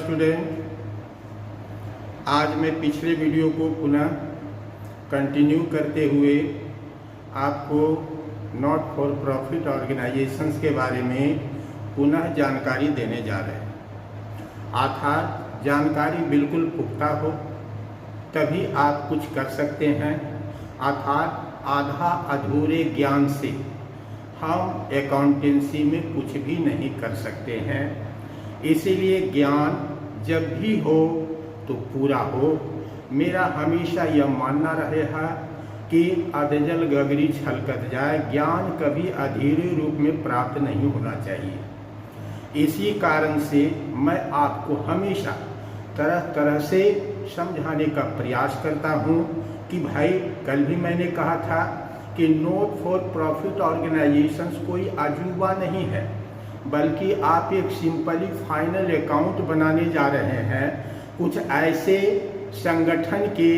Student, आज मैं पिछले वीडियो को पुनः कंटिन्यू करते हुए आपको नॉट फॉर प्रॉफिट ऑर्गेनाइजेशंस के बारे में पुनः जानकारी देने जा रहे हैं। अर्थात जानकारी बिल्कुल पुख्ता हो तभी आप कुछ कर सकते हैं। अर्थात आधा अधूरे ज्ञान से हम अकाउंटेंसी में कुछ भी नहीं कर सकते हैं। इसीलिए ज्ञान जब भी हो तो पूरा हो। मेरा हमेशा यह मानना रहेगा कि अधजल गगरी छलकत जाए, ज्ञान कभी अधूरे रूप में प्राप्त नहीं होना चाहिए। इसी कारण से मैं आपको हमेशा तरह तरह से समझाने का प्रयास करता हूँ कि भाई, कल भी मैंने कहा था कि नॉट फॉर प्रॉफिट ऑर्गेनाइजेशंस कोई अजूबा नहीं है, बल्कि आप एक सिंपली फाइनल अकाउंट बनाने जा रहे हैं। कुछ ऐसे संगठन के,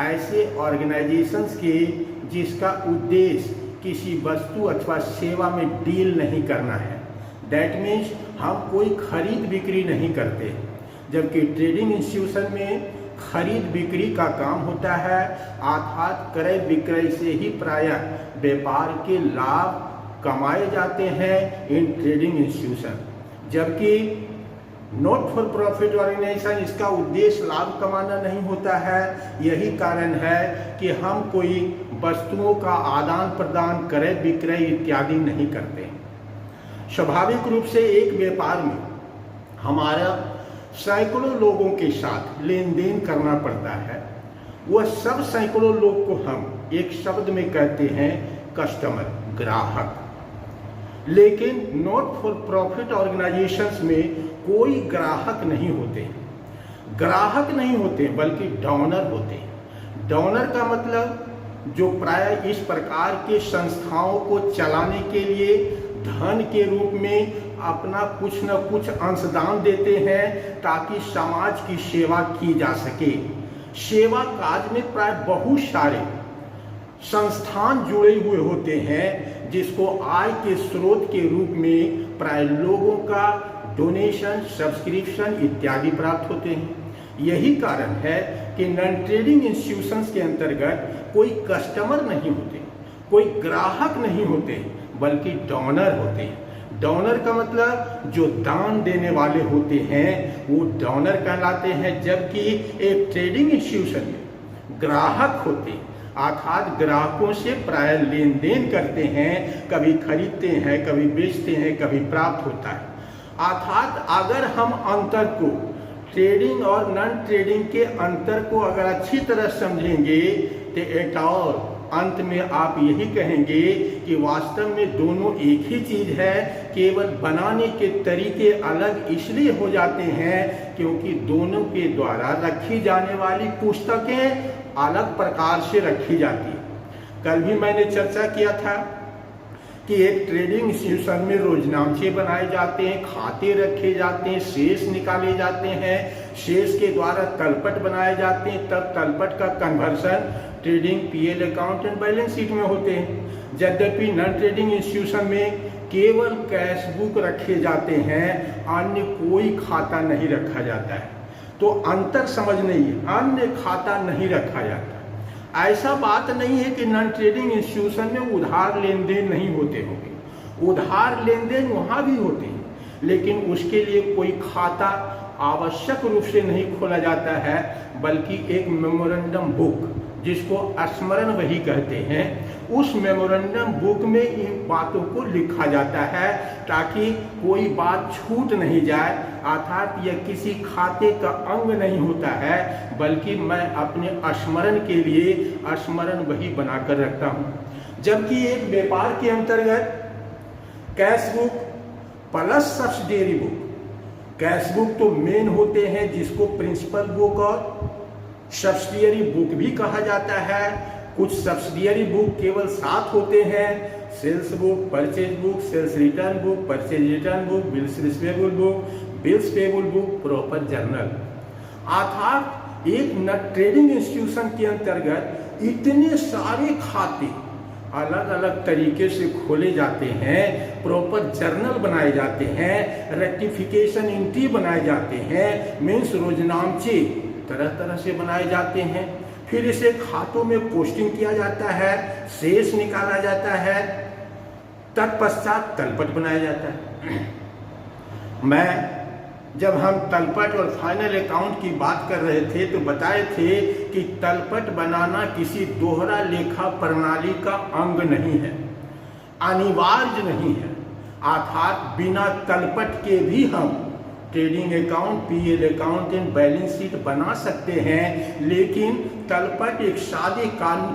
ऐसे ऑर्गेनाइजेशंस के जिसका उद्देश्य किसी वस्तु अथवा सेवा में डील नहीं करना है। दैट मीन्स हम कोई खरीद बिक्री नहीं करते, जबकि ट्रेडिंग इंस्टीट्यूशन में खरीद बिक्री का काम होता है। अर्थात क्रय विक्रय से ही प्रायः व्यापार के लाभ कमाए जाते हैं इन ट्रेडिंग इंस्टीट्यूशन, जबकि नॉट फॉर प्रॉफिट ऑर्गेनाइजेशन इसका उद्देश्य लाभ कमाना नहीं होता है। यही कारण है कि हम कोई वस्तुओं का आदान प्रदान, क्रय विक्रय इत्यादि नहीं करते। स्वाभाविक रूप से एक व्यापार में हमारा सैकड़ों लोगों के साथ लेन देन करना पड़ता है। वह सब सैकड़ों लोग को हम एक शब्द में कहते हैं कस्टमर, ग्राहक। लेकिन नॉट फॉर प्रॉफिट ऑर्गेनाइजेशंस में कोई ग्राहक नहीं होते। ग्राहक नहीं होते बल्कि डोनर होते हैं। डोनर का मतलब जो प्रायः इस प्रकार के संस्थाओं को चलाने के लिए धन के रूप में अपना कुछ न कुछ अंशदान देते हैं ताकि समाज की सेवा की जा सके। सेवा कार्य में प्राय बहुत सारे संस्थान जुड़े हुए होते हैं जिसको आय के स्रोत के रूप में प्राय लोगों का डोनेशन, सब्सक्रिप्शन इत्यादि प्राप्त होते हैं। यही कारण है कि नॉन ट्रेडिंग इंस्टीट्यूशंस के अंतर्गत कोई कस्टमर नहीं होते, कोई ग्राहक नहीं होते, बल्कि डोनर होते हैं। डोनर का मतलब जो दान देने वाले होते हैं वो डोनर कहलाते हैं, जबकि एक ट्रेडिंग इंस्टीट्यूशन में ग्राहक होते हैं। अर्थात ग्राहकों से प्राय लेन देन करते हैं, कभी खरीदते हैं, कभी बेचते हैं, कभी प्राप्त होता है। अर्थात अगर हम अंतर को, ट्रेडिंग और नॉन ट्रेडिंग के अंतर को अगर अच्छी तरह समझेंगे तो एक और अंत में आप यही कहेंगे कि वास्तव में दोनों एक ही चीज है, केवल बनाने के तरीके अलग इसलिए हो जाते हैं क्योंकि दोनों के द्वारा रखी जाने वाली पुस्तकें अलग प्रकार से रखी जाती है। कल भी मैंने चर्चा किया था कि एक ट्रेडिंग इंस्टीट्यूशन में रोजनामे बनाए जाते हैं, खाते रखे जाते हैं, शेष निकाले जाते हैं, शेष के द्वारा तलपट बनाए जाते हैं, तब तलपट का conversion trading PL account and balance sheet में होते हैं। यद्यपि नॉन ट्रेडिंग इंस्टीट्यूशन में केवल कैश बुक रखे जाते हैं, अन्य कोई खाता नहीं रखा जाता है। तो अंतर समझ नहीं है, अन्य खाता नहीं रखा जाता। ऐसा बात नहीं है कि नॉन ट्रेडिंग इंस्टीट्यूशन में उधार लेन देन नहीं होते होंगे, उधार लेन देन वहाँ भी होते हैं, लेकिन उसके लिए कोई खाता आवश्यक रूप से नहीं खोला जाता है, बल्कि एक मेमोरेंडम बुक, जिसको स्मरण वही कहते हैं, उस मेमोरेंडम बुक में इन बातों को लिखा जाता है ताकि कोई बात छूट नहीं जाए। अर्थात यह किसी खाते का अंग नहीं होता है, बल्कि मैं अपने स्मरण के लिए स्मरण वही बनाकर रखता हूँ। जबकि एक व्यापार के अंतर्गत cash book plus subsidiary book, cash book तो मेन होते हैं जिसको प्रिंसिपल बुक और सब्सिडियरी बुक भी कहा जाता है। कुछ सब्सिडियरी बुक केवल 7 होते हैं, sales book, purchase book, sales return book, purchase return book, bills receivable book, bills payable book, proper journal. अर्थात एक ट्रेडिंग इंस्टीट्यूशन के अंतर्गत इतने सारे खाते अलग अलग तरीके से खोले जाते हैं, प्रॉपर जर्नल बनाए जाते हैं, रेक्टिफिकेशन एंट्री बनाए जाते हैं, मीन्स रोजनामचे तरह तरह से बनाए जाते हैं। फिर इसे खातों में पोस्टिंग किया जाता है, शेष निकाला जाता है, तत्पश्चात तलपट बनाया जाता है। जब हम तलपट और फाइनल अकाउंट की बात कर रहे थे तो बताए थे कि तलपट बनाना किसी दोहरा लेखा प्रणाली का अंग नहीं है, अनिवार्य नहीं है। अर्थात बिना तलपट के भी हम trading account, PL account and balance sheet बना सकते हैं, लेकिन तलपट एक सादे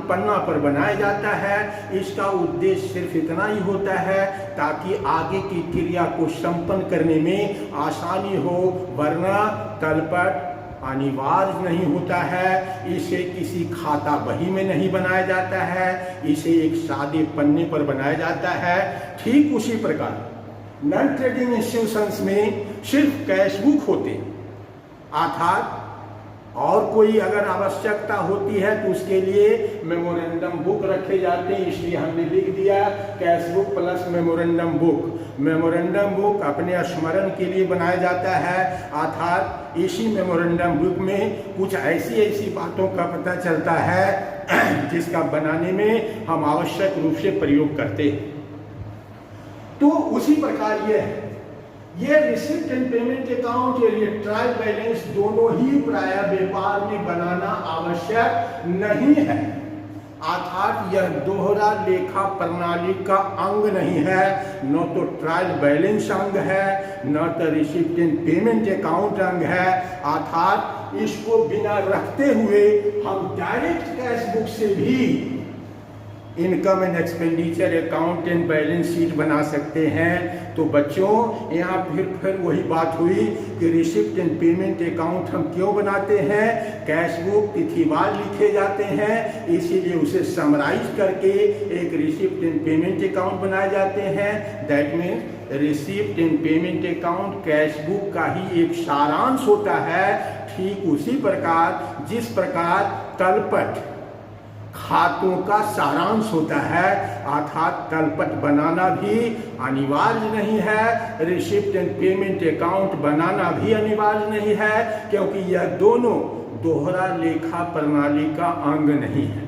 पन्ना पर बनाया जाता है। इसका उद्देश्य सिर्फ इतना ही होता है ताकि आगे की क्रिया को संपन्न करने में आसानी हो, वरना तलपट अनिवार्य नहीं होता है। इसे किसी खाता बही में नहीं बनाया जाता है, इसे एक सादे पन्ने पर बनाया जाता है। ठीक उसी प्रकार नॉन ट्रेडिंग इंस्टीट्यूशंस में सिर्फ कैश बुक होते, अर्थात और कोई अगर आवश्यकता होती है तो उसके लिए मेमोरेंडम बुक रखे जाते हैं, इसलिए हमने लिख दिया cash book plus memorandum book. Memorandum book अपने स्मरण के लिए बनाया जाता है, अर्थात इसी मेमोरेंडम बुक में कुछ ऐसी ऐसी बातों का पता चलता है जिसका बनाने में हम आवश्यक रूप से प्रयोग करते हैं। तो उसी प्रकार ये रिसिप्ट एंड पेमेंट अकाउंट या ये ट्रायल बैलेंस दोनों ही प्राय व्यापार में बनाना आवश्यक नहीं है, अर्थात यह दोहरा लेखा प्रणाली का अंग नहीं है। न तो ट्रायल बैलेंस अंग है, न तो रिसिप्ट एंड पेमेंट अकाउंट अंग है। अर्थात इसको बिना रखते हुए हम डायरेक्ट कैश बुक से भी income and expenditure account and balance sheet बना सकते हैं। तो बच्चों, यहाँ फिर वही बात हुई कि रिसिप्ट एंड पेमेंट अकाउंट हम क्यों बनाते हैं। कैश बुक तिथिवार लिखे जाते हैं, इसीलिए उसे समराइज करके एक रिसिप्ट एंड पेमेंट अकाउंट बनाए जाते हैं। That means receipt and payment account cash book का ही एक सारांश होता है। ठीक उसी प्रकार जिस प्रकार तलपट खातों का सारांश होता है, अर्थात तलपट बनाना भी अनिवार्य नहीं है, रिसिप्ट एंड पेमेंट अकाउंट बनाना भी अनिवार्य नहीं है, क्योंकि यह दोनों दोहरा लेखा प्रणाली का अंग नहीं है।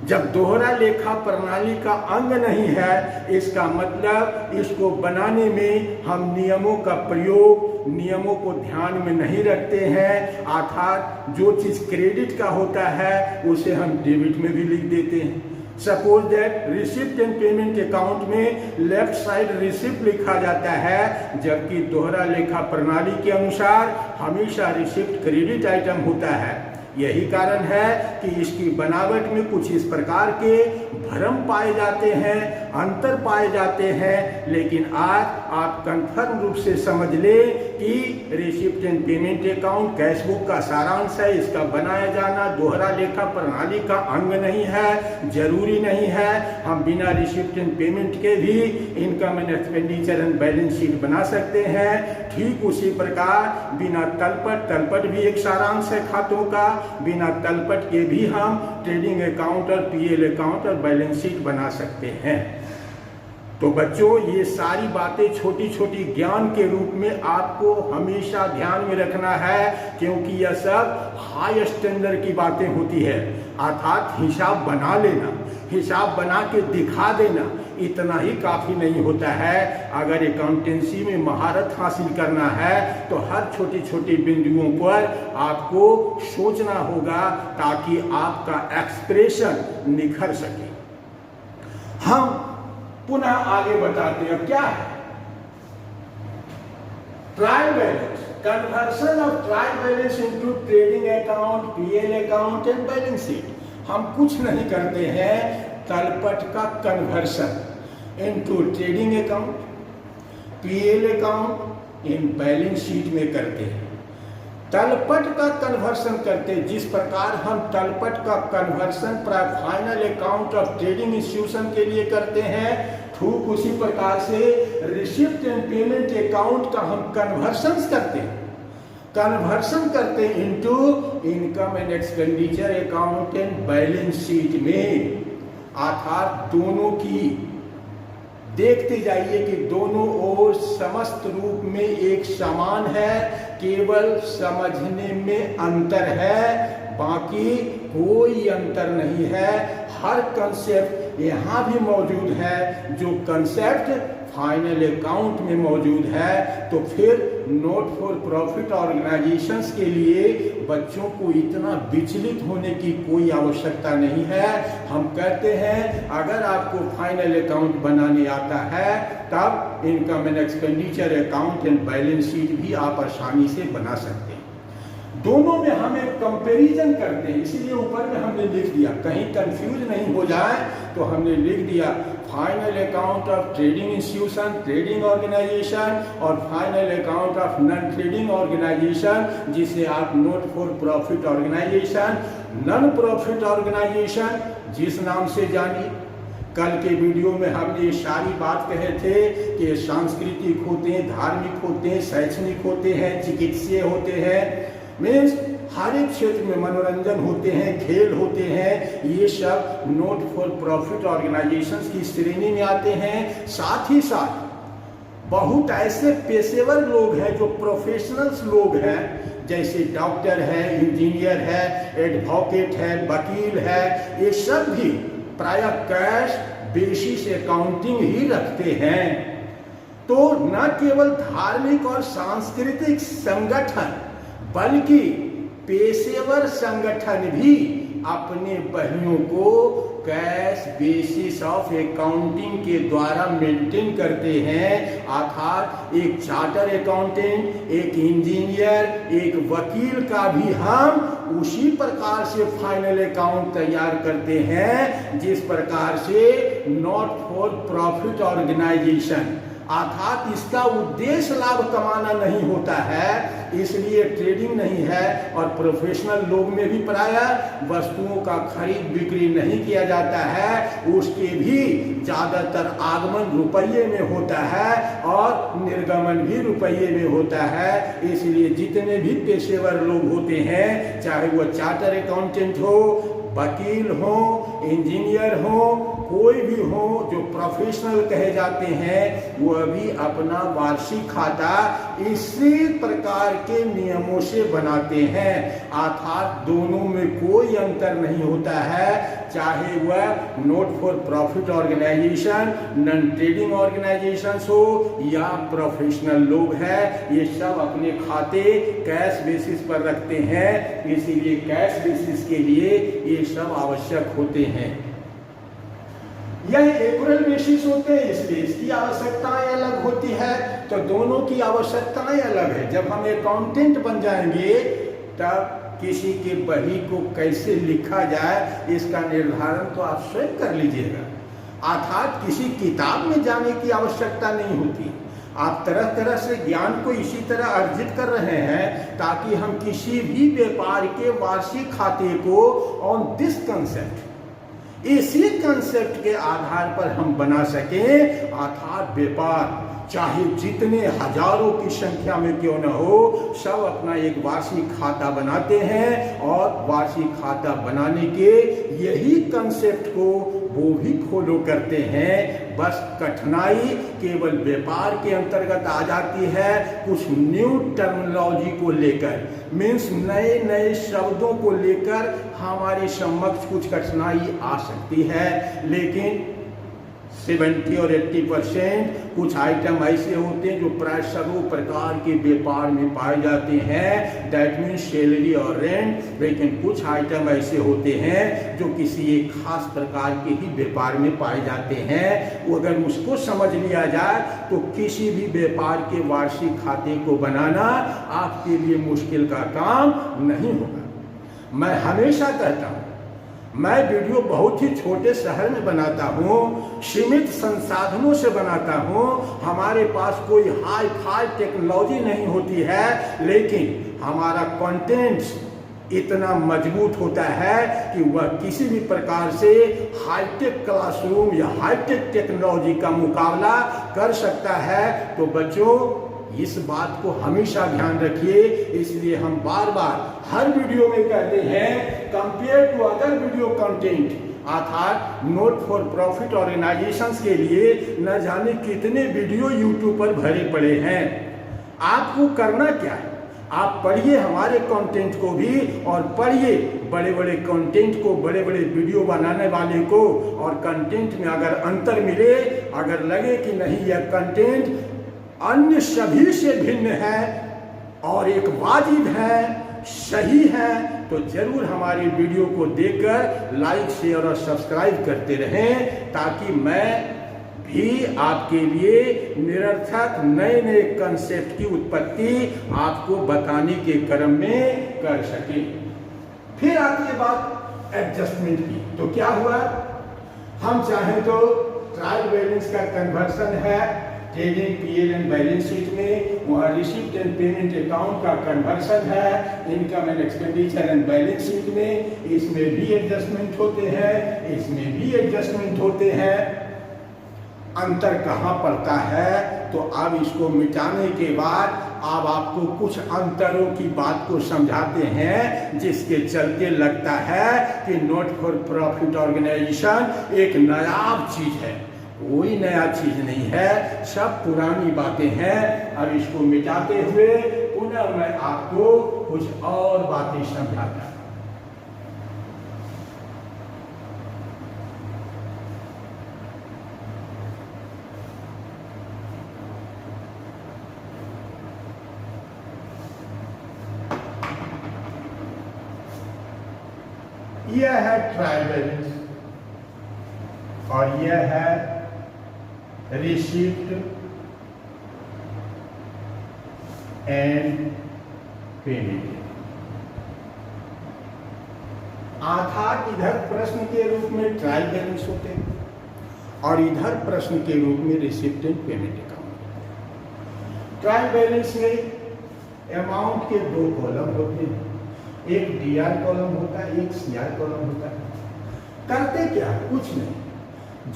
जब दोहरा लेखा प्रणाली का अंग नहीं है, इसका मतलब इसको बनाने में हम नियमों का प्रयोग, नियमों को ध्यान में नहीं रखते हैं। अर्थात जो चीज क्रेडिट का होता है उसे हम डेबिट में भी लिख देते हैं। Suppose that receipt and payment account में लेफ्ट साइड रिसिप्ट लिखा जाता है, जबकि दोहरा लेखा प्रणाली के अनुसार हमेशा रिसिप्ट क्रेडिट आइटम होता है। यही कारण है कि इसकी बनावट में कुछ इस प्रकार के भ्रम पाए जाते हैं, अंतर पाए जाते हैं। लेकिन आज आप कंफर्म रूप से समझ ले कि receipt and payment account cash book का सारांश है, इसका बनाया जाना दोहरा लेखा प्रणाली का अंग नहीं है, जरूरी नहीं है। हम बिना रिसिप्ट एंड पेमेंट के भी income and expenditure and balance sheet बना सकते हैं। ठीक उसी प्रकार बिना तलपट भी एक सारांश है खातों का, बिना तलपट के भी हम ट्रेडिंग अकाउंट और पीएल अकाउंट और बैलेंस शीट बना सकते हैं। तो बच्चों, ये सारी बातें छोटी छोटी ज्ञान के रूप में आपको हमेशा ध्यान में रखना है, क्योंकि यह सब हाई स्टैंडर्ड की बातें होती है। अर्थात हिसाब बना लेना, हिसाब बना के दिखा देना इतना ही काफ़ी नहीं होता है। अगर अकाउंटेंसी में महारत हासिल करना है तो हर छोटी छोटी बिंदुओं पर आपको सोचना होगा ताकि आपका एक्सप्रेशन निखर सके। हम पुनः आगे बताते हैं क्या है trial balance, conversion of trial balance into trading account, PL account and balance sheet. हम कुछ नहीं करते हैं, तलपट का conversion into trading account, PL account in balance sheet में करते हैं। तलपट का कन्वर्शन करते, जिस प्रकार हम तलपट का conversion final account of trading institution के लिए करते हैं, ठीक उसी प्रकार से रिसिप्ट एंड पेमेंट अकाउंट का हम कन्वर्शन करते into income and expenditure account and balance sheet में। अर्थात दोनों की देखते जाइए कि दोनों ओर समस्त रूप में एक समान है, केवल समझने में अंतर है, बाकी कोई अंतर नहीं है। हर कंसेप्ट यहाँ भी मौजूद है जो कंसेप्ट फाइनल अकाउंट में मौजूद है। तो फिर नॉट फॉर प्रॉफिट ऑर्गेनाइजेशंस के लिए बच्चों को इतना विचलित होने की कोई आवश्यकता नहीं है। हम कहते हैं अगर आपको फाइनल अकाउंट बनाने आता है तब income and expenditure account and balance sheet भी आप आसानी से बना सकते हैं। दोनों में हम एक कंपैरिजन करते हैं, इसलिए ऊपर में हमने लिख दिया, कहीं कंफ्यूज नहीं हो जाए तो हमने लिख दिया final account of trading institution, trading organisation, और final account of non trading organisation, जिसे आप not for profit organisation, non profit organisation जिस नाम से जानिए। कल के वीडियो में हमने ये सारी बात कहे थे कि सांस्कृतिक होते हैं, धार्मिक होते हैं, शैक्षणिक होते हैं, चिकित्सीय होते हैं, मीन्स हर एक क्षेत्र में मनोरंजन होते हैं, खेल होते हैं, ये सब नॉट फॉर प्रॉफिट ऑर्गेनाइजेशंस की श्रेणी में आते हैं। साथ ही साथ बहुत ऐसे पेशेवर लोग हैं जो प्रोफेशनल्स लोग हैं, जैसे डॉक्टर है, इंजीनियर है, एडवोकेट है, वकील है, ये सब भी प्रायः कैश बेसिस अकाउंटिंग ही रखते हैं। तो न केवल धार्मिक और सांस्कृतिक संगठन बल्कि पेशेवर संगठन भी अपने बहियों को कैश बेसिस ऑफ अकाउंटिंग के द्वारा मेंटेन करते हैं। अर्थात एक चार्टर अकाउंटेंट, एक इंजीनियर, एक वकील का भी हम उसी प्रकार से फाइनल अकाउंट तैयार करते हैं जिस प्रकार से नॉट फॉर प्रॉफिट ऑर्गेनाइजेशन, अर्थात इसका उद्देश्य लाभ कमाना नहीं होता है, इसलिए ट्रेडिंग नहीं है, और प्रोफेशनल लोग में भी प्रायः वस्तुओं का खरीद बिक्री नहीं किया जाता है, उसके भी ज़्यादातर आगमन रुपये में होता है और निर्गमन भी रुपये में होता है। इसलिए जितने भी पेशेवर लोग होते हैं, चाहे वो चार्टर अकाउंटेंट हो, वकील हो, इंजीनियर हो, कोई भी हो जो प्रोफेशनल कहे जाते हैं, वो भी अपना वार्षिक खाता इसी प्रकार के नियमों से बनाते हैं। अर्थात दोनों में कोई अंतर नहीं होता है, चाहे वह not for profit organisation, non trading organisation हो या प्रोफेशनल लोग हैं, ये सब अपने खाते कैश बेसिस पर रखते हैं। इसीलिए कैश बेसिस के लिए ये सब आवश्यक होते हैं। यह एक्यूरल बेसिस होते हैं, इसलिए इसकी आवश्यकताएं अलग होती है। तो दोनों की आवश्यकताएं अलग है। जब हम अकाउंटेंट बन जाएंगे तब किसी के बही को कैसे लिखा जाए इसका निर्धारण तो आप स्वयं कर लीजिएगा। अर्थात किसी किताब में जाने की आवश्यकता नहीं होती। आप तरह तरह से ज्ञान को इसी तरह अर्जित कर रहे हैं ताकि हम किसी भी व्यापार के वार्षिक खाते को ऑन दिस कंसेप्ट, इसी कंसेप्ट के आधार पर हम बना सकें। अर्थात व्यापार चाहे जितने हजारों की संख्या में क्यों न हो, सब अपना एक वार्षिक खाता बनाते हैं और वार्षिक खाता बनाने के यही कंसेप्ट को वो भी फॉलो करते हैं। बस कठिनाई केवल व्यापार के अंतर्गत आ जाती है, कुछ न्यू टर्मिनोलॉजी को लेकर, मीन्स नए नए शब्दों को लेकर हमारे समक्ष कुछ कठिनाई आ सकती है। लेकिन 70 और 80% कुछ आइटम ऐसे होते हैं जो प्राय सभी प्रकार के व्यापार में पाए जाते हैं, दैट मीन्स सैलरी और रेंट। लेकिन कुछ आइटम ऐसे होते हैं जो किसी एक खास प्रकार के ही व्यापार में पाए जाते हैं। वो अगर उसको समझ लिया जाए तो किसी भी व्यापार के वार्षिक खाते को बनाना आपके लिए मुश्किल का काम नहीं होगा। मैं हमेशा कहता हूँ, मैं वीडियो बहुत ही छोटे शहर में बनाता हूँ, सीमित संसाधनों से बनाता हूँ, हमारे पास कोई हाई फाई टेक्नोलॉजी नहीं होती है, लेकिन हमारा कंटेंट इतना मजबूत होता है कि वह किसी भी प्रकार से हाईटेक क्लासरूम या हाईटेक टेक्नोलॉजी का मुकाबला कर सकता है। तो बच्चों, इस बात को हमेशा ध्यान रखिए। इसलिए हम बार बार हर वीडियो में कहते हैं, compare to other video content, अर्थात नॉट फॉर प्रॉफिट ऑर्गेनाइजेशंस के लिए न जाने कितने वीडियो यूट्यूब पर भरे पड़े हैं। आपको करना क्या है, आप पढ़िए हमारे कंटेंट को भी और पढ़िए बड़े बड़े कंटेंट को, बड़े बड़े वीडियो बनाने वाले को, और कंटेंट में अगर अंतर मिले, अगर लगे कि नहीं यह कंटेंट अन्य सभी से भिन्न है और एक वाजिब है, सही है, तो जरूर हमारी वीडियो को देखकर लाइक, शेयर और सब्सक्राइब करते रहें, ताकि मैं भी आपके लिए निरर्थक नए नए कंसेप्ट की उत्पत्ति आपको बताने के क्रम में कर सके। फिर आती है बात एडजस्टमेंट की। तो क्या हुआ, हम चाहें तो ट्रायल बैलेंस का कन्वर्सन है trading PL and balance sheet में, वहाँ रिसीप्ट एंड पेमेंट अकाउंट का कन्वर्सन है income and expenditure and balance sheet में, इसमें भी एडजस्टमेंट होते हैं, इसमें भी एडजस्टमेंट होते हैं। अंतर कहाँ पड़ता है, तो अब इसको मिटाने के बाद अब आपको कुछ अंतरों की बात को समझाते हैं, जिसके चलते लगता है कि नॉट फॉर प्रॉफिट ऑर्गेनाइजेशन एक नायाब चीज है। कोई नया चीज नहीं है, सब पुरानी बातें हैं। अब इसको मिटाते हुए पुनः मैं आपको कुछ और बातें समझाता हूं। यह है ट्रायल बैलेंस और यह है रिसीप्ट एंड पेमेंट। अर्थात इधर प्रश्न के रूप में ट्रायल बैलेंस होते हैं और इधर प्रश्न के रूप में receipt and payment account. Trial balance में अमाउंट के दो कॉलम होते हैं, एक डीआर कॉलम होता है, एक सीआर कॉलम होता है। करते क्या, कुछ नहीं,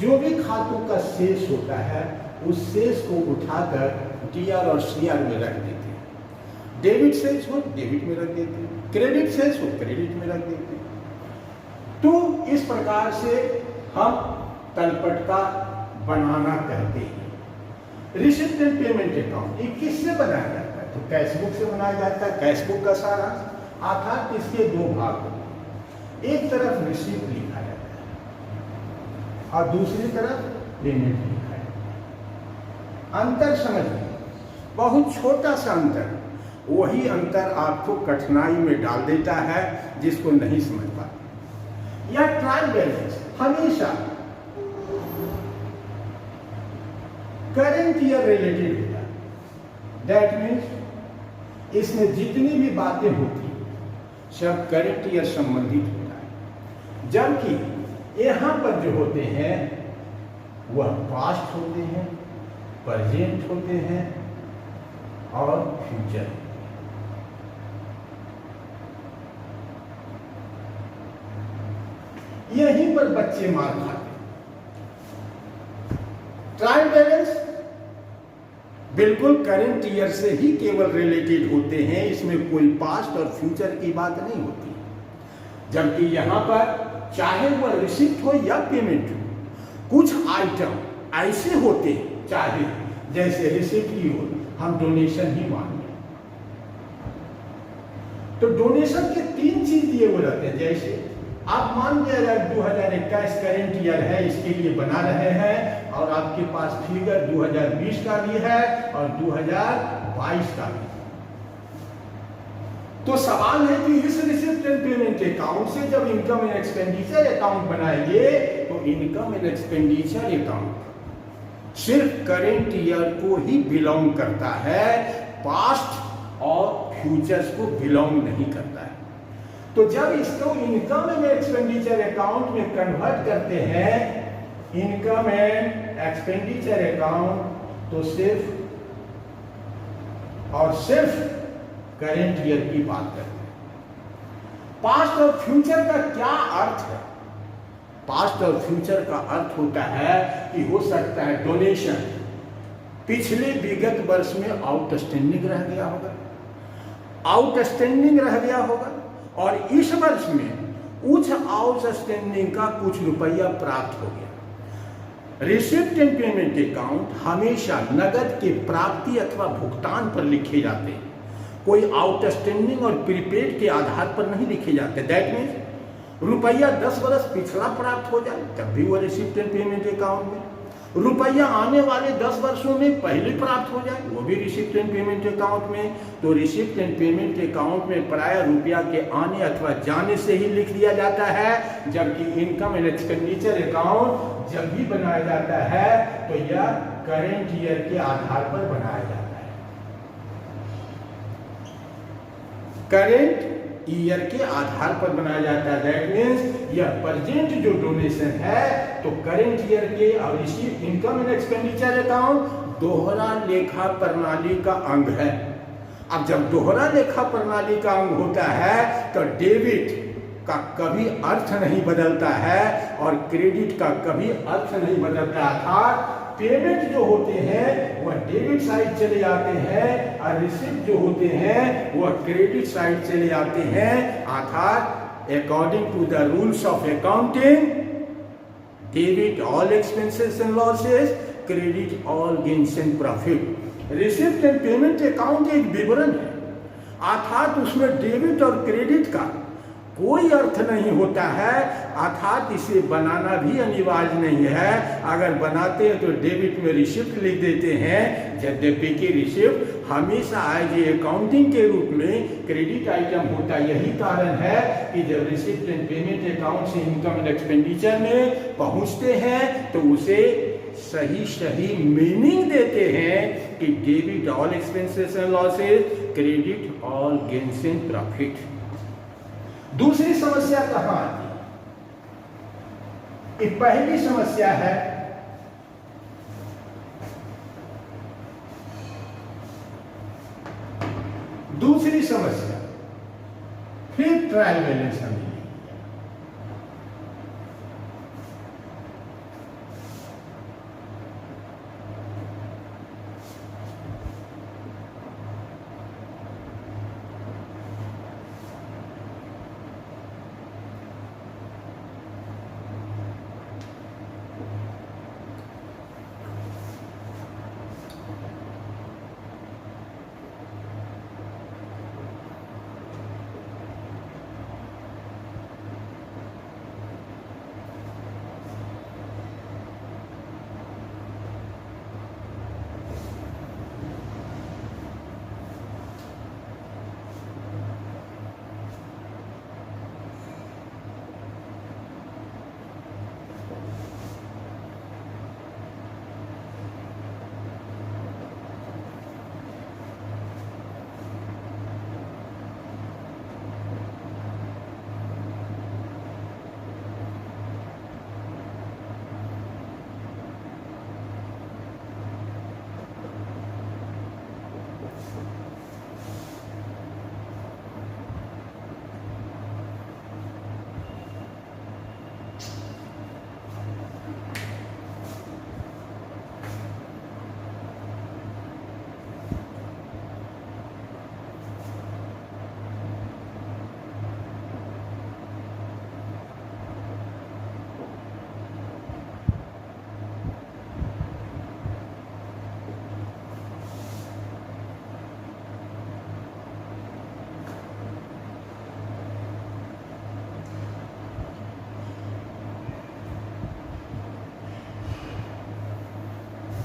जो भी खातों का शेष होता है उस शेष को उठाकर डीआर और सीआर में रख देते हैं। डेबिट शेष हो डेबिट में रख देते हैं, क्रेडिट शेष हो क्रेडिट में रख देते हैं। तो इस प्रकार से हम तलपट बनाना कहते हैं। रिसीप्ट एंड पेमेंट अकाउंट ये किससे बनाया जाता है, तो कैशबुक से बनाया जाता है। कैशबुक का सारांश अर्थात इसके दो भाग होते हैं, एक तरफ रिसीप्ट लिखा जाता है और दूसरी तरफ पेमेंट लिखा जाता है। अंतर समझिए, बहुत छोटा सा अंतर, वही अंतर आपको कठिनाई में डाल देता है जिसको नहीं समझ पाते। या ट्रायल बैलेंस हमेशा करेंट ईयर रिलेटेड होता है। दैट मीन्स इसमें जितनी भी बातें होती सब करेंट ईयर संबंधित होता है, जबकि यहाँ पर जो होते हैं वह पास्ट होते हैं, प्रेजेंट होते हैं और फ्यूचर। यहीं पर बच्चे मार खाते। ट्रायल बैलेंस बिल्कुल करंट ईयर से ही केवल रिलेटेड होते हैं, इसमें कोई पास्ट और फ्यूचर की बात नहीं होती। जबकि यहां पर चाहे वह रिसिप्ट हो या पेमेंट हो, कुछ आइटम ऐसे होते हैं, चाहे जैसे रिसिप्ट ही हो, हम डोनेशन ही मान लें, तो डोनेशन के तीन चीज दिए हुए रहते हैं। जैसे आप मान लिया 2021 करेंट ईयर है, इसके लिए बना रहे हैं और आपके पास फिगर 2020 का भी है और 2022 का भी। तो सवाल है कि इस रिसिप्ट एंड पेमेंट अकाउंट से जब इनकम एंड एक्सपेंडिचर अकाउंट बनाएंगे तो इनकम एंड एक्सपेंडिचर अकाउंट सिर्फ करेंट ईयर को ही बिलोंग करता है, पास्ट और फ्यूचर्स को बिलोंग नहीं करता है। तो जब इसको इनकम एंड एक्सपेंडिचर अकाउंट में कन्वर्ट करते हैं, इनकम एंड एक्सपेंडिचर अकाउंट, तो सिर्फ और सिर्फ करेंट ईयर की बात करते हैं। पास्ट और फ्यूचर का क्या अर्थ है? पास्ट और फ्यूचर का अर्थ होता है कि हो सकता है डोनेशन पिछले विगत वर्ष में आउटस्टैंडिंग रह गया होगा, और इस वर्ष में उस आउटस्टैंडिंग का कुछ रुपया प्राप्त हो गया। रिसिप्ट एंड पेमेंट अकाउंट हमेशा नगद के प्राप्ति अथवा भुगतान पर लिखे जाते हैं, कोई आउटस्टैंडिंग और प्रीपेड के आधार पर नहीं लिखे जाते। दैट मीन्स रुपया 10 वर्ष पिछला प्राप्त हो जाए तब भी वो रिसिप्ट एंड पेमेंट अकाउंट में, रुपया आने वाले 10 वर्षों में पहले प्राप्त हो जाए वो भी रिसिप्ट एंड पेमेंट अकाउंट में। तो रिसिप्ट एंड पेमेंट अकाउंट में प्राय रुपया के आने अथवा जाने से ही लिख दिया जाता है, जबकि इनकम एंड एक्सपेंडिचर अकाउंट जब भी बनाया जाता है तो यह करेंट ईयर के आधार पर बनाया जाता है। करेंट ईयर के आधार पर बनाया जाता है। दैट मीन्स यह प्रेजेंट जो डोनेशन है तो करेंट ईयर के और इसी इनकम एंड एक्सपेंडिचर अकाउंट दोहरा लेखा प्रणाली का अंग है। अब जब दोहरा लेखा प्रणाली का अंग होता है तो डेबिट का कभी अर्थ नहीं बदलता है और क्रेडिट का कभी अर्थ नहीं बदलता, अर्थात पेमेंट जो होते हैं वह डेबिट साइड चले जाते हैं और रिसिप्ट जो होते हैं वह क्रेडिट साइड चले जाते हैं। अर्थात according to the rules of accounting, debit all expenses and losses, credit all gains and profit. Receipt and payment account एक विवरण है, अर्थात उसमें डेबिट और क्रेडिट का कोई अर्थ नहीं होता है, अर्थात इसे बनाना भी अनिवार्य नहीं है। अगर बनाते हैं तो डेबिट में रिसिप्ट लिख देते हैं, यद्यपि कि रिसिप्ट हमेशा एज ए अकाउंटिंग के रूप में क्रेडिट आइटम होता है। यही कारण है कि जब रिसिप्ट एंड पेमेंट अकाउंट से इनकम एंड एक्सपेंडिचर में पहुंचते हैं तो उसे सही मीनिंग देते हैं कि debit all expenses and losses, credit all gains and profit. दूसरी समस्या कहां आती है? पहली समस्या है दूसरी समस्या फिर ट्रायल बैलेंस हमें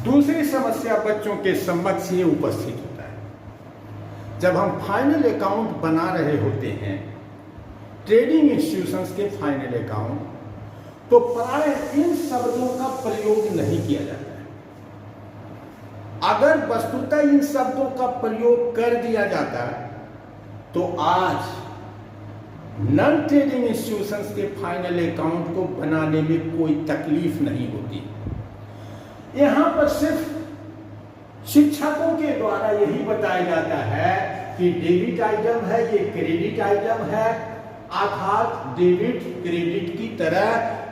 दूसरी समस्या बच्चों के समक्ष ये उपस्थित होता है। जब हम फाइनल अकाउंट बना रहे होते हैं, ट्रेडिंग इंस्टीट्यूशंस के फाइनल अकाउंट, तो प्राय इन शब्दों का प्रयोग नहीं किया जाता है। अगर वस्तुतः इन शब्दों का प्रयोग कर दिया जाता तो आज नॉन ट्रेडिंग इंस्टीट्यूशंस के फाइनल अकाउंट को बनाने में कोई तकलीफ नहीं होती। यहां पर सिर्फ शिक्षकों के द्वारा यही बताया जाता है कि डेबिट आइटम है, ये क्रेडिट आइटम है, अर्थात डेबिट क्रेडिट की तरह,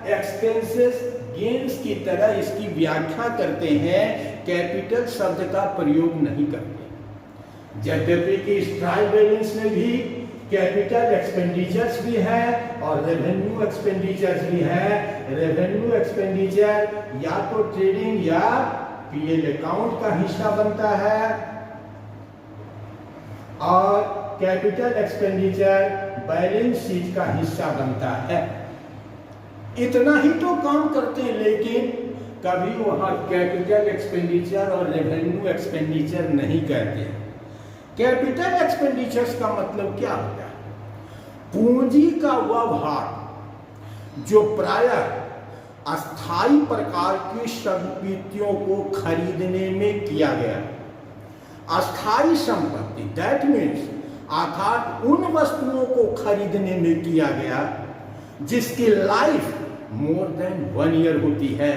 एक्सपेंसेस गेन्स की तरह इसकी व्याख्या करते हैं, कैपिटल शब्द का प्रयोग नहीं करते। यद्यपि कि इस ट्रायल बैलेंस में भी कैपिटल एक्सपेंडिचर्स भी है और रेवेन्यू एक्सपेंडिचर्स भी है। रेवेन्यू एक्सपेंडिचर या तो ट्रेडिंग या पीएल अकाउंट का हिस्सा बनता है और कैपिटल एक्सपेंडिचर बैलेंस शीट का हिस्सा बनता है। इतना ही तो काम करते हैं, लेकिन कभी वहां कैपिटल एक्सपेंडिचर और रेवेन्यू एक्सपेंडिचर नहीं कहते। कैपिटल एक्सपेंडिचर्स का मतलब क्या होता है? पूंजी का वह भाग जो प्रायः अस्थायी प्रकार की संपत्तियों को खरीदने में किया गया। अस्थायी संपत्ति दैट मीन्स अर्थात उन वस्तुओं को खरीदने में किया गया जिसकी लाइफ मोर देन 1 ईयर होती है।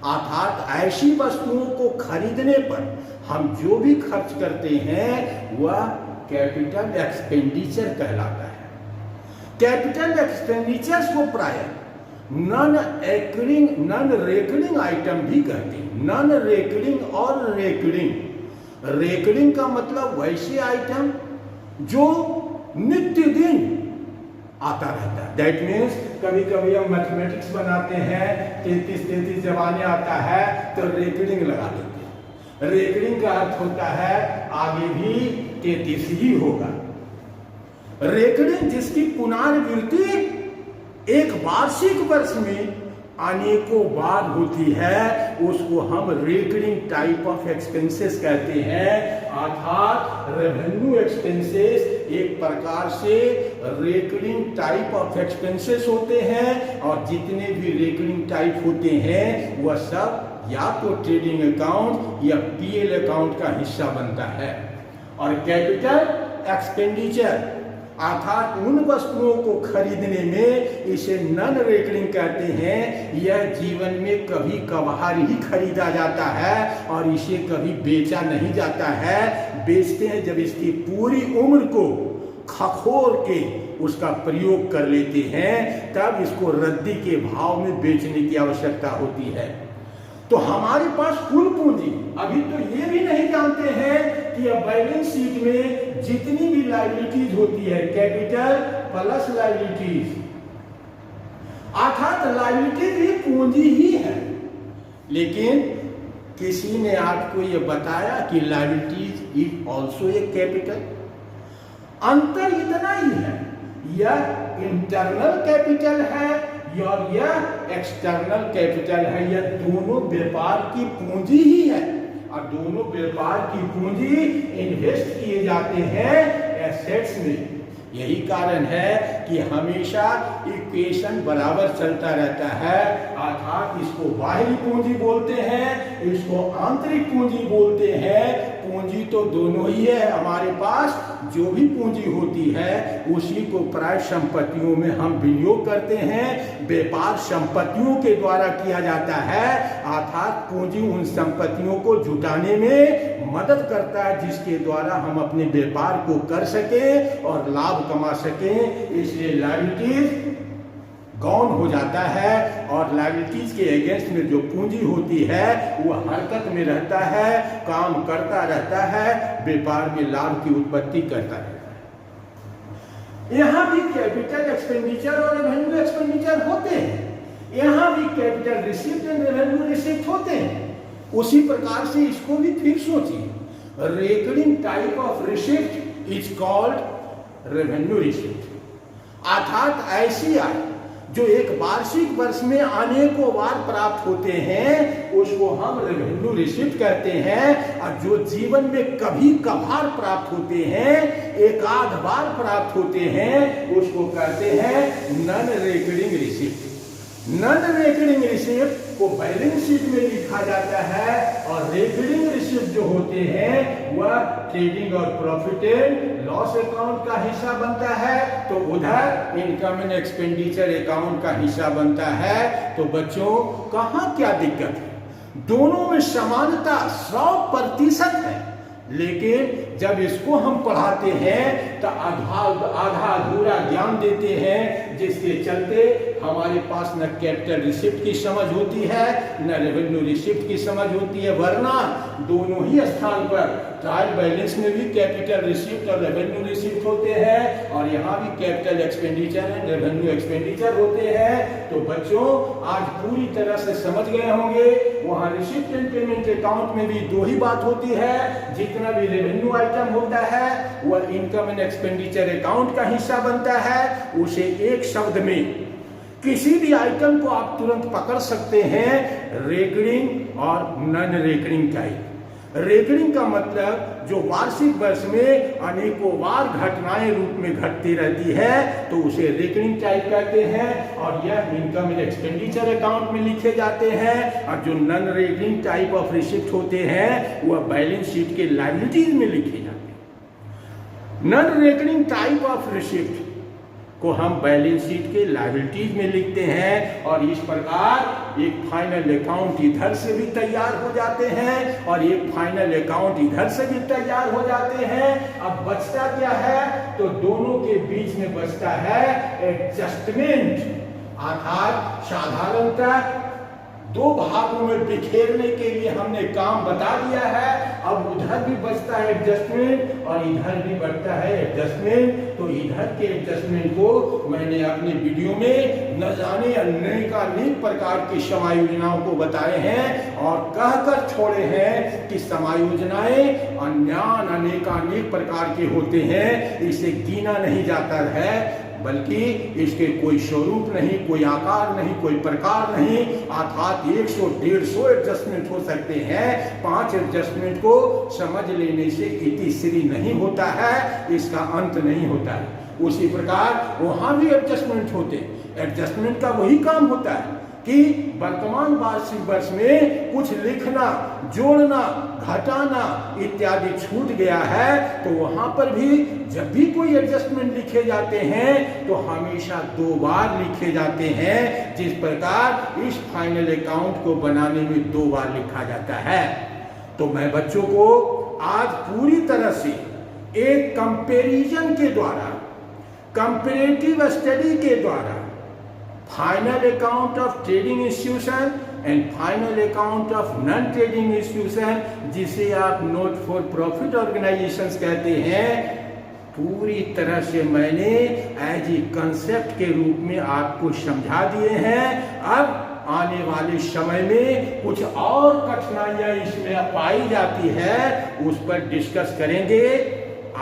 अर्थात ऐसी वस्तुओं को खरीदने पर हम जो भी खर्च करते हैं वह कैपिटल एक्सपेंडिचर कहलाता है। कैपिटल एक्सपेंडिचर्स को प्रायः नॉन रेकरिंग आइटम भी कहते हैं। नॉन रेकरिंग और रेकरिंग। रेकरिंग का मतलब वैसे आइटम जो नित्य दिन आता रहता है। दैट मीन्स कभी कभी हम मैथमेटिक्स बनाते हैं, 33 जब आने आता है तो रेकरिंग लगा देते हैं। रेकरिंग का अर्थ होता है आगे भी 33 ही होगा। रेकरिंग जिसकी पुनरावृत्ति एक वार्षिक वर्ष में अनेकों बार होती है, उसको हम रेकरिंग टाइप ऑफ एक्सपेंसेस कहते हैं। अर्थात रेवेन्यू एक्सपेंसेस एक प्रकार से रेकरिंग टाइप ऑफ एक्सपेंसेस होते हैं और जितने भी रेकरिंग टाइप होते हैं वह सब या तो ट्रेडिंग अकाउंट या पीएल अकाउंट का हिस्सा बनता है। और कैपिटल एक्सपेंडिचर अर्थात उन वस्तुओं को खरीदने में इसे नॉन रेकरिंग कहते हैं। यह जीवन में कभी कभार ही खरीदा जाता है और इसे कभी बेचा नहीं जाता है। बेचते हैं जब इसकी पूरी उम्र को खखोर के उसका प्रयोग कर लेते हैं, तब इसको रद्दी के भाव में बेचने की आवश्यकता होती है। तो हमारे पास कुल पूंजी, अभी तो ये भी नहीं जानते हैं कि अब बैलेंस शीट में जितनी भी लायबिलिटीज होती है, कैपिटल प्लस लायबिलिटीज, अर्थात लायबिलिटीज भी पूंजी ही है। लेकिन किसी ने आपको ये बताया कि liabilities is also a capital. अंतर इतना ही है, यह इंटरनल कैपिटल है और यह एक्सटर्नल कैपिटल है। यह दोनों व्यापार की पूंजी ही है और दोनों व्यापार की पूंजी इन्वेस्ट किए जाते हैं एसेट्स में। यही कारण है कि हमेशा इक्वेशन बराबर चलता रहता है। अर्थात इसको बाहरी पूंजी बोलते हैं, इसको आंतरिक पूंजी बोलते हैं। पूंजी तो दोनों ही है हमारे पास। जो भी पूंजी होती है उसी को प्राय संपत्तियों में हम विनियोग करते हैं। व्यापार संपत्तियों के द्वारा किया जाता है। अर्थात पूंजी उन संपत्तियों को जुटाने में मदद करता है जिसके द्वारा हम अपने व्यापार को कर सकें और लाभ कमा सकें। इसलिए लायबिलिटीज गौन हो जाता है और लायबिलिटीज के अगेंस्ट में जो पूंजी होती है वह हरकत में रहता है, काम करता रहता है, व्यापार में लाभ की उत्पत्ति करता रहता है। यहां भी कैपिटल एक्सपेंडिचर और रेवेन्यू एक्सपेंडिचर होते हैं। यहां भी capital receipt and revenue receipt होते हैं। उसी प्रकार से इसको भी फिर सोचिए। Recurring type of receipt is called revenue receipt. अर्थात ऐसी आय जो एक वार्षिक वर्ष में अनेकों बार प्राप्त होते हैं उसको हम रेवेन्यू रिसीप्ट कहते हैं। और जो जीवन में कभी कभार प्राप्त होते हैं, एक आध बार प्राप्त होते हैं, उसको कहते हैं non recurring receipt. Non recurring receipt को बैलेंस शीट में लिखा जाता है और रेकरिंग रिसीप्ट जो होते हैं वह ट्रेडिंग और प्रॉफिट एंड लॉस अकाउंट का हिस्सा बनता है। तो उधर इनकम एंड एक्सपेंडिचर अकाउंट का हिस्सा बनता है। तो बच्चों कहाँ क्या दिक्कत है? दोनों में समानता 100% है। लेकिन जब इसको हम पढ़ाते हैं तो आधा अधूरा ज्ञान देते हैं, जिसके चलते हमारे पास न कैपिटल रिसिप्ट की समझ होती है न रेवेन्यू रिसिप्ट की समझ होती है, वरना दोनों ही स्थान पर ट्रायल बैलेंस में भी कैपिटल रिसिप्ट और रेवेन्यू रिसिप्ट होते हैं और यहाँ भी capital expenditure and revenue expenditure होते हैं। तो बच्चों आज पूरी तरह से समझ गए होंगे, वहाँ रिसिप्ट एंड पेमेंट अकाउंट में भी दो ही बात होती है, जितना भी रेवेन्यू आइटम होता है वह इनकम एंड एक्सपेंडिचर अकाउंट का हिस्सा बनता है। उसे एक शब्द में किसी भी आइटम को आप तुरंत पकड़ सकते हैं, रेकरिंग और नॉन रेकरिंग टाइप। रेकरिंग का मतलब जो वार्षिक वर्ष में अनेकों बार घटनाएं रूप में घटती रहती है तो उसे रेकरिंग टाइप कहते हैं और यह इनकम एंड एक्सपेंडिचर अकाउंट में लिखे जाते हैं। और जो non recurring type of receipt होते हैं वह बैलेंस शीट के लायबिलिटीज में लिखे जाते हैं। Non recurring type of receipt को हम बैलेंस शीट के लायबिलिटीज में लिखते हैं और इस प्रकार एक फाइनल अकाउंट इधर से भी तैयार हो जाते हैं और एक फाइनल अकाउंट इधर से भी तैयार हो जाते हैं। अब बचता क्या है, तो दोनों के बीच में बचता है एडजस्टमेंट, अर्थात साधारणतः दो भागों में बिखेरने के लिए हमने काम बता दिया है। अब उधर भी बचता है एडजस्टमेंट और इधर भी बचता है एडजस्टमेंट। तो इधर के एडजस्टमेंट को मैंने अपने वीडियो में न जाने अनेक प्रकार की समायोजनाओं को बताए हैं और कहकर छोड़े हैं कि समायोजनाएं अनेक प्रकार के होते हैं, इसे गिना नहीं जाता है, बल्कि इसके कोई स्वरूप नहीं, कोई आकार नहीं, कोई प्रकार नहीं, अर्थात 100-150 एडजस्टमेंट हो सकते हैं। 5 एडजस्टमेंट को समझ लेने से इतिश्री नहीं होता है, इसका अंत नहीं होता है। उसी प्रकार वहां भी एडजस्टमेंट होते, एडजस्टमेंट का वही काम होता है कि वर्तमान वार्षिक वर्ष में कुछ लिखना, जोड़ना, घटाना इत्यादि छूट गया है तो वहां पर भी जब भी कोई एडजस्टमेंट लिखे जाते हैं तो हमेशा 2 बार लिखे जाते हैं, जिस प्रकार इस फाइनल अकाउंट को बनाने में 2 बार लिखा जाता है। तो मैं बच्चों को आज पूरी तरह से एक कंपैरिजन के द्वारा, कंपैरेटिव स्टडी के द्वारा final account of trading institution and final account of non trading institution, जिसे आप नॉट फॉर प्रॉफिट ऑर्गेनाइजेशंस कहते हैं, पूरी तरह से मैंने एज ए कंसेप्ट के रूप में आपको समझा दिए हैं। अब आने वाले समय में कुछ और कठिनाइयां इसमें पाई जाती है, उस पर डिस्कस करेंगे।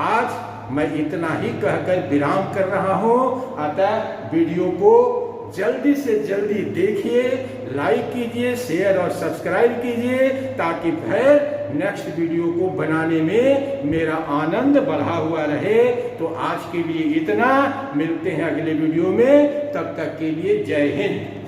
आज मैं इतना ही कहकर विराम कर रहा हूं, अतः वीडियो को जल्दी से जल्दी देखिए, लाइक कीजिए, शेयर और सब्सक्राइब कीजिए ताकि फिर नेक्स्ट वीडियो को बनाने में मेरा आनंद बढ़ा हुआ रहे। तो आज के लिए इतना, मिलते हैं अगले वीडियो में, तब तक के लिए जय हिंद।